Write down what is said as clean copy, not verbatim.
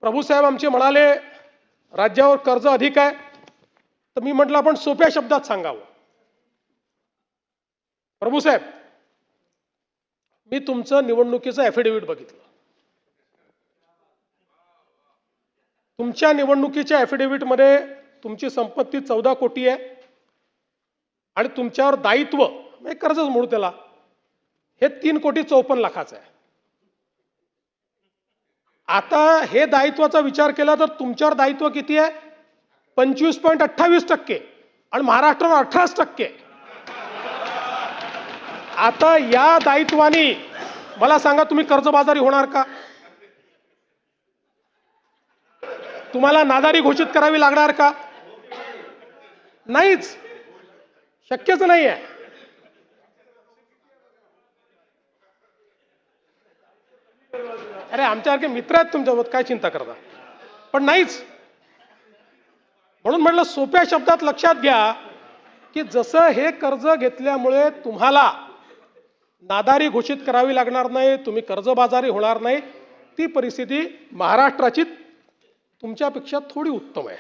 प्रभूसाहेब आमचे म्हणाले राज्यावर कर्ज अधिक आहे, तर मी म्हटलं आपण सोप्या शब्दात सांगावं. प्रभूसाहेब, मी तुमचं निवडणुकीचं ॲफिडेव्हिट बघितलं. तुमच्या निवडणुकीच्या ॲफिडेव्हिटमध्ये तुमची संपत्ती 14 कोटी आहे आणि तुमच्यावर दायित्व म्हणजे कर्जच म्हणू त्याला हे 3,54,00,000 आहे. आता हे दायित्वाचा विचार केला तर तुमच्यावर दायित्व किती आहे? 25.28% आणि महाराष्ट्रावर 18%. आता या दायित्वाने मला सांगा तुम्ही कर्जबाजारी होणार का? तुम्हाला नादारी घोषित करावी लागणार का? नाहीच, शक्यच नाही आहे. अरे आमच्यासारखे मित्र आहेत तुमच्यासोबत, काय चिंता करता? पण नाहीच. म्हणून म्हटलं सोप्या शब्दात लक्षात घ्या की जसं हे कर्ज घेतल्यामुळे तुम्हाला नादारी घोषित करावी लागणार नाही, तुम्ही कर्जबाजारी होणार नाही, ती परिस्थिती महाराष्ट्राची तुमच्यापेक्षा थोडी उत्तम आहे.